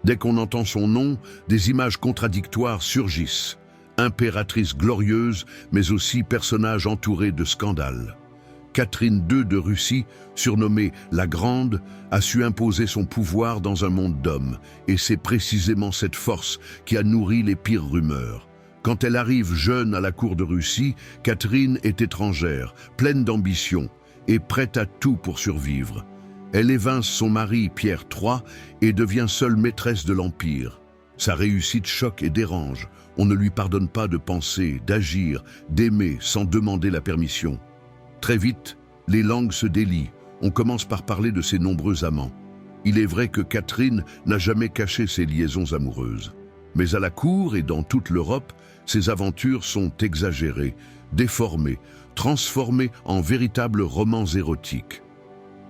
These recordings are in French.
Dès qu'on entend son nom, des images contradictoires surgissent. Impératrice glorieuse, mais aussi personnage entouré de scandales. Catherine II de Russie, surnommée la Grande, a su imposer son pouvoir dans un monde d'hommes, et c'est précisément cette force qui a nourri les pires rumeurs. Quand elle arrive jeune à la cour de Russie, Catherine est étrangère, pleine d'ambition, et prête à tout pour survivre. Elle évince son mari Pierre III et devient seule maîtresse de l'Empire. Sa réussite choque et dérange. On ne lui pardonne pas de penser, d'agir, d'aimer sans demander la permission. Très vite, les langues se délient. On commence par parler de ses nombreux amants. Il est vrai que Catherine n'a jamais caché ses liaisons amoureuses. Mais à la cour et dans toute l'Europe, ses aventures sont exagérées, déformées, transformées en véritables romans érotiques.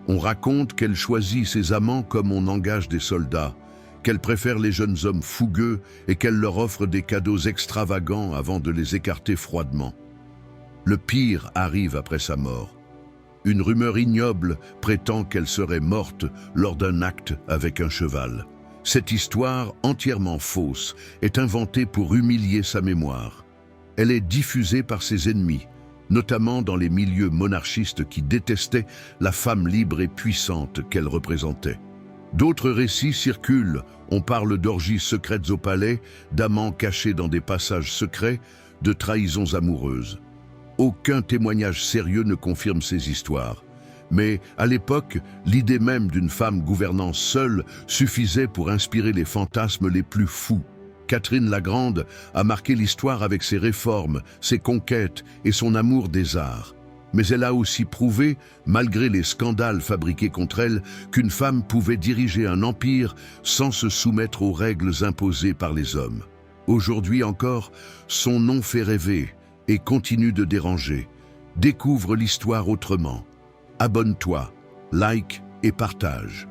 On raconte qu'elle choisit ses amants comme on engage des soldats, qu'elle préfère les jeunes hommes fougueux et qu'elle leur offre des cadeaux extravagants avant de les écarter froidement. Le pire arrive après sa mort. Une rumeur ignoble prétend qu'elle serait morte lors d'un acte avec un cheval. Cette histoire, entièrement fausse, est inventée pour humilier sa mémoire. Elle est diffusée par ses ennemis, notamment dans les milieux monarchistes qui détestaient la femme libre et puissante qu'elle représentait. D'autres récits circulent. On parle d'orgies secrètes au palais, d'amants cachés dans des passages secrets, de trahisons amoureuses. Aucun témoignage sérieux ne confirme ces histoires. Mais à l'époque, l'idée même d'une femme gouvernant seule suffisait pour inspirer les fantasmes les plus fous. Catherine la Grande a marqué l'histoire avec ses réformes, ses conquêtes et son amour des arts. Mais elle a aussi prouvé, malgré les scandales fabriqués contre elle, qu'une femme pouvait diriger un empire sans se soumettre aux règles imposées par les hommes. Aujourd'hui encore, son nom fait rêver et continue de déranger. Découvre l'histoire autrement. Abonne-toi, like et partage.